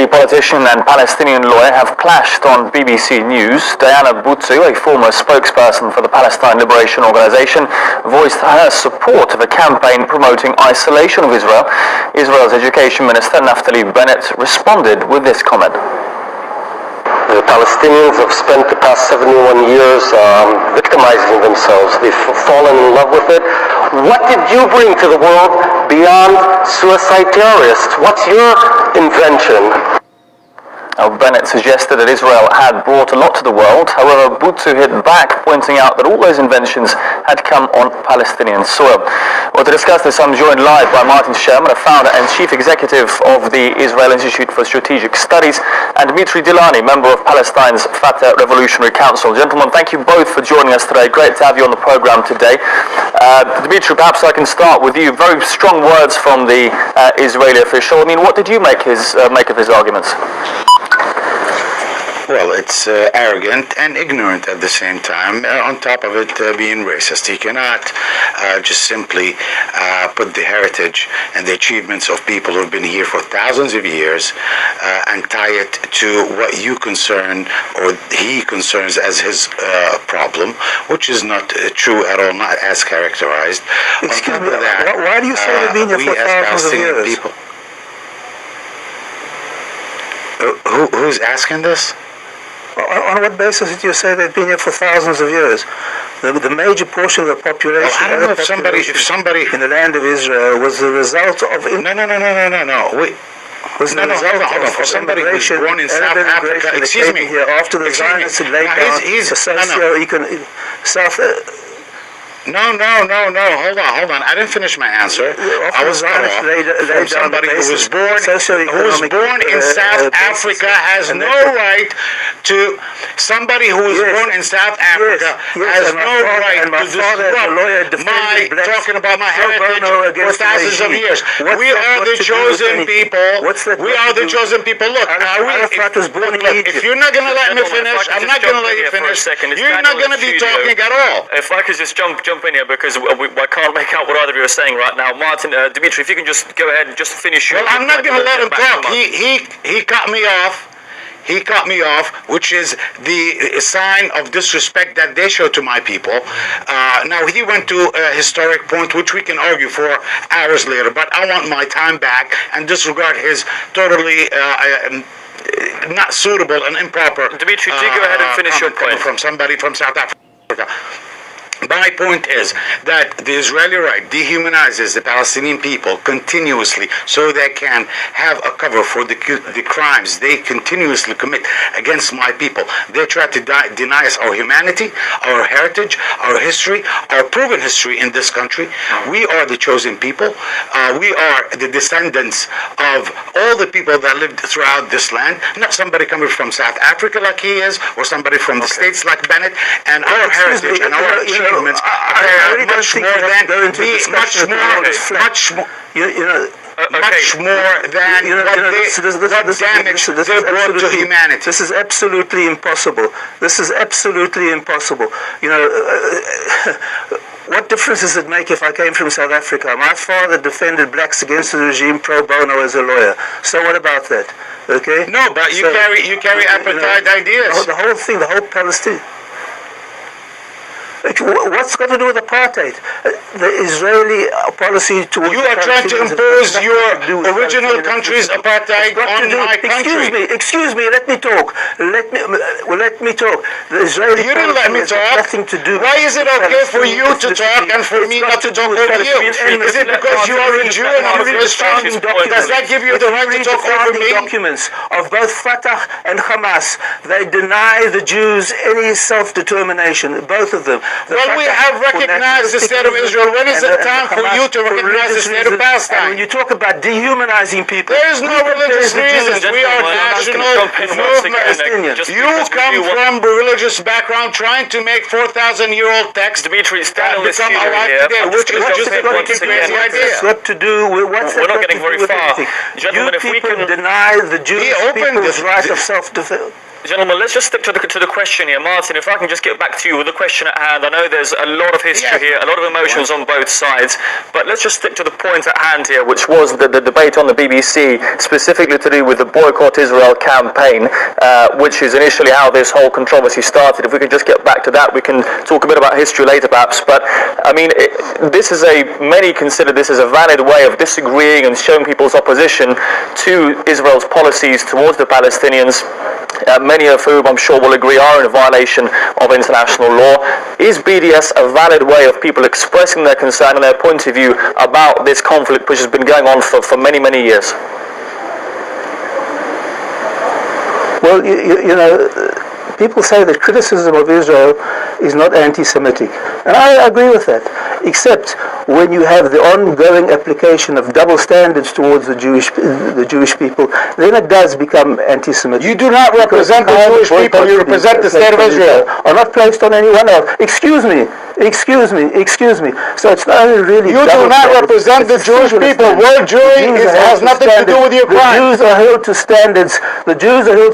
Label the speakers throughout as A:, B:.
A: Israeli politician and Palestinian lawyer have clashed on BBC News. Diana Butsu, a former spokesperson for the Palestine Liberation Organization, voiced her support of a campaign promoting isolation of Israel. Israel's Education Minister Naftali Bennett responded with this comment.
B: The Palestinians have spent the past 71 years victimizing themselves. They've fallen in love with it. What did you bring to the world beyond suicide terrorists? What's your invention?
A: Bennett suggested that Israel had brought a lot to the world. However, Butsu hit back, pointing out that all those inventions had come on Palestinian soil. Well, to discuss this, I'm joined live by Martin Sherman, a founder and chief executive of the Israel Institute for Strategic Studies, and Dmitry Dilani, member of Palestine's Fatah Revolutionary Council. Gentlemen, thank you both for joining us today. Great to have you on the program today. Dmitry, perhaps I can start with you. Very strong words from the Israeli official. I mean, what did you make of his arguments?
C: Well, it's arrogant and ignorant at the same time, on top of it being racist. He cannot just simply put the heritage and the achievements of people who've been here for thousands of years and tie it to what you concern or he concerns as his problem, which is not true at all, not as characterized.
D: Excuse me, why do you say they've been here for thousands of years?
C: People, who's asking this?
D: On what basis did you say they've been here for thousands of years? The major portion of the population,
C: I don't know if somebody
D: in the land of Israel was the result of...
C: No. Wait.
D: Was the result of
C: for somebody who's born in South Africa,
D: excuse me, here after the Zionists had laid down the socio-economic...
C: No, hold on. I didn't finish my answer. I was cut off from somebody who was born in South Africa has no right to... Somebody who was born in South Africa has no right to disrupt talking about my heritage for thousands of years. We are the chosen people. We are the chosen people. Look, if you're not going to let me finish, I'm not going to let you finish. You're not going to be talking at all.
A: If I could just jump in here, because I can't make out what either of you are saying right now. Martin, Dmitry, if you can just go ahead and just finish your...
C: Well, I'm not going to let him talk. He cut me off. He cut me off, which is the sign of disrespect that they show to my people. Now, he went to a historic point, which we can argue for hours later, but I want my time back and disregard his totally... not suitable and improper...
A: Dmitry, do go ahead and finish your point.
C: From somebody from South Africa. My point is that the Israeli right dehumanizes the Palestinian people continuously so they can have a cover for the crimes they continuously commit against my people. They try to deny us our humanity, our heritage, our history, our proven history in this country. We are the chosen people. We are the descendants of all the people that lived throughout this land, not somebody coming from South Africa like he is, or somebody from the States like Bennett, and our heritage and our achievements are much more than what damage they brought to humanity.
D: This is absolutely impossible. What difference does it make if I came from South Africa? My father defended blacks against the regime pro bono as a lawyer. So what about that? Okay?
C: No, but you carry apartheid ideas.
D: The whole thing, the whole Palestine. What's got to do with apartheid? The Israeli policy towards...
C: You are trying to impose your original country's apartheid on my country.
D: Excuse me, let me talk. Let me talk. The Israeli...
C: You didn't let me talk.
D: Nothing to do.
C: Why is it okay for you to talk and for me not to talk over you? Is it because you are a Jew and I'm a Christian? Does that give you the right to talk over me?
D: Documents of both Fatah and Hamas, they deny the Jews any self-determination, both of them.
C: Well, we have recognized the state of Israel. When is it time for you to recognize the state of Palestine?
D: When you talk about dehumanizing people,
C: there is no religious reasons. We are national movement. You come from a religious background trying to make 4,000-year-old texts
A: Dmitry,
C: that become alive today, which is just a fucking crazy idea.
D: What to do with what's
A: We're not getting very far.
D: Gentlemen, if we can deny the Jewish people's right of self-defense.
A: Gentlemen, let's just stick to the question here. Martin, if I can just get back to you with the question at hand. I know there's a lot of history here, a lot of emotions on both sides, but let's just stick to the point at hand here, which was the debate on the BBC, specifically to do with the Boycott Israel campaign, which is initially how this whole controversy started. If we could just get back to that, we can talk a bit about history later perhaps, but I mean, many consider this as a valid way of disagreeing and showing people's opposition to Israel's policies towards the Palestinians. Many of whom I'm sure will agree are in violation of international law. Is BDS a valid way of people expressing their concern and their point of view about this conflict which has been going on for many, many years?
D: Well, you know, people say that criticism of Israel is not anti-Semitic, and I agree with that, except when you have the ongoing application of double standards towards the Jewish people, then it does become anti-Semitic.
E: You do not represent the Jewish people, you represent the state of Israel.
D: Are not placed on anyone else. Excuse me. So it's not really...
E: You do not represent the Jewish people. Word Jewry has nothing to do with your crime.
D: The Jews are held to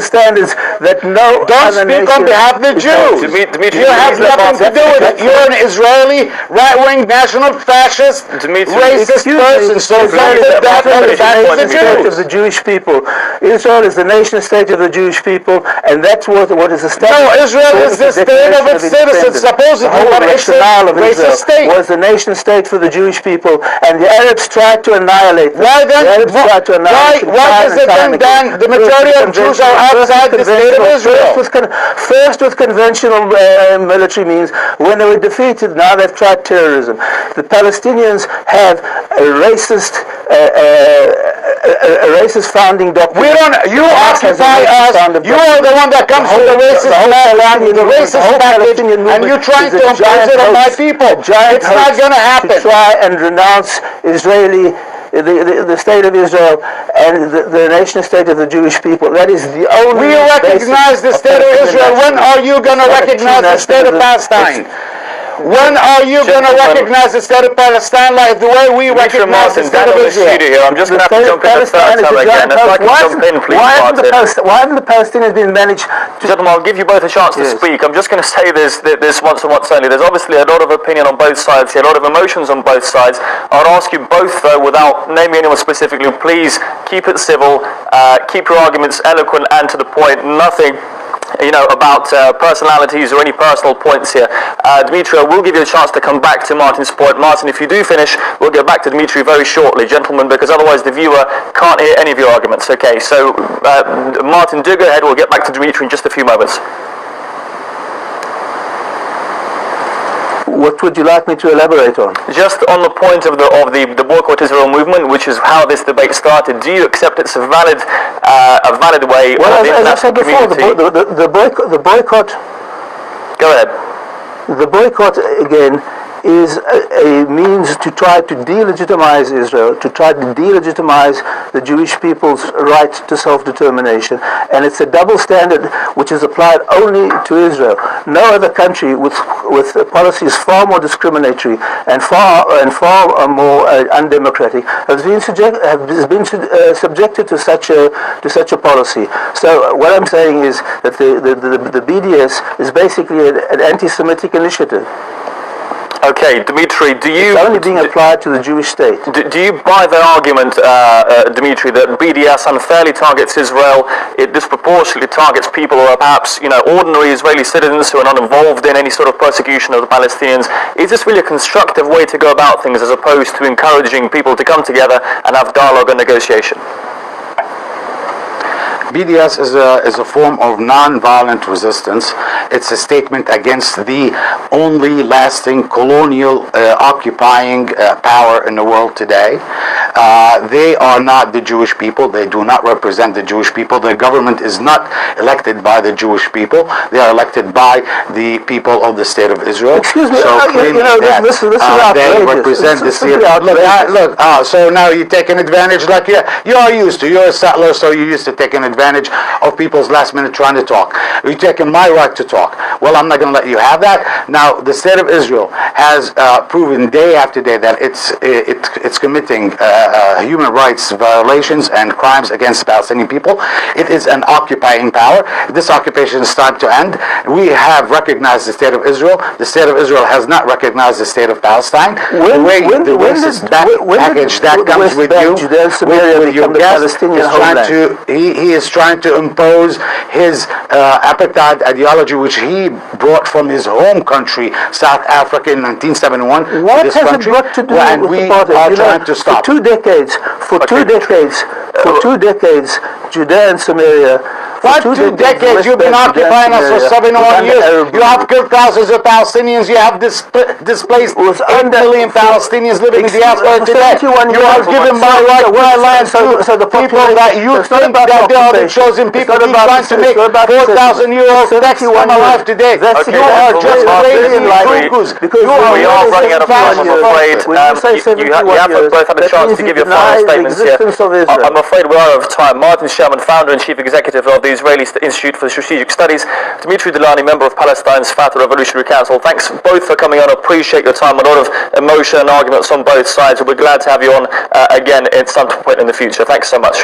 D: standards. That no other nation...
E: Don't speak on behalf of the Jews. You have nothing to do with it. You're an Israeli, right-wing, national fascist, racist person. So don't put that on behalf of the Jews.
D: Of the Jewish people. Israel is the nation state of the Jewish people, and that's what is established.
E: No, Israel is the state of its citizens, supposedly, but it's a racist state.
D: Was the nation state for the Jewish people, and the Arabs tried to annihilate them.
E: Why then? Why is it then the majority of Jews are outside the state of Israel?
D: First with conventional military means. When they were defeated, now they've tried terrorism. The Palestinians have a racist founding doctrine.
E: You occupy us. You are the one that comes with the racist background, with the racist package, and you're trying to impose it on my people. It's not going to happen.
D: To try and renounce the state of Israel and the nation state of the Jewish people. That is the only...
E: We recognize the state of Israel. When are you going to recognize the state of Palestine? When are you going to recognize the state of Palestine like the way we recognize the state of Israel?
A: Here. I'm just going to have to jump in the third time again. If I can jump in, please, Martin.
D: Why haven't the Palestinians been managed to...
A: Gentlemen, I'll give you both a chance to speak. I'm just going to say this once and once only. There's obviously a lot of opinion on both sides here, a lot of emotions on both sides. I'd ask you both, though, without naming anyone specifically, please keep it civil, keep your arguments eloquent and to the point, nothing about personalities or any personal points here. Dimitri, I will give you a chance to come back to Martin's point. Martin, if you do finish, we'll get back to Dimitri very shortly, gentlemen, because otherwise the viewer can't hear any of your arguments. Okay, so Martin, do go ahead. We'll get back to Dimitri in just a few moments.
D: What would you like me to elaborate on?
A: Just on the point of the Boycott Israel movement, which is how this debate started. Do you accept it's a valid way?
D: Well, as I said before, the boycott.
A: Go ahead.
D: The boycott again is a means to try to delegitimize Israel, to try to delegitimize the Jewish people's right to self-determination, and it's a double standard which is applied only to Israel. No other country with policies far more discriminatory and far more undemocratic has been subjected to such a policy. So what I'm saying is that the BDS is basically an anti-Semitic initiative.
A: Okay, Dimitri,
D: it's only being applied to the Jewish state.
A: Do you buy the argument, Dimitri, that BDS unfairly targets Israel, it disproportionately targets people who are perhaps, ordinary Israeli citizens who are not involved in any sort of persecution of the Palestinians? Is this really a constructive way to go about things as opposed to encouraging people to come together and have dialogue and negotiation?
E: BDS is a form of non-violent resistance. It's a statement against the only lasting colonial occupying power in the world today. They are not the Jewish people. They do not represent the Jewish people. The government is not elected by the Jewish people. They are elected by the people of the state of Israel.
D: Excuse me,
E: so
D: this is outrageous.
E: They represent the state. Look, so now you're taking advantage like you are used to. You're a settler, so you're used to taking advantage of people's last minute trying to talk. You're taking my right to talk. Well, I'm not going to let you have that. Now, the state of Israel has proven day after day that it's committing human rights violations and crimes against the Palestinian people. It is an occupying power. This occupation is time to end. We have recognized the State of Israel. The State of Israel has not recognized the State of Palestine. The racist package that comes with you, with your guest, he is trying to impose his apartheid ideology, which he brought from his home country, South Africa, in 1971.
D: What has it got to do with apartheid?
E: Trying to stop.
D: For two decades, Judea and Samaria.
E: What 2 decades? You've been occupying us for 71 years. You have killed thousands of Palestinians. You have displaced 8 million Palestinians living in the diaspora today. You have given my land to people that you think that they are the chosen people. You're trying to make 4,000-year-old text come alive today. You are just crazy cuckoos.
A: We are running out of time, I'm afraid. You have both had a chance to give your final statements here. I'm afraid we are out of time. Martin Sherman, founder and chief executive of the Israeli Institute for Strategic Studies, Dimitri Delani, member of Palestine's Fatah Revolutionary Council. Thanks both for coming on. I appreciate your time. A lot of emotion and arguments on both sides. We'll be glad to have you on again at some point in the future. Thanks so much.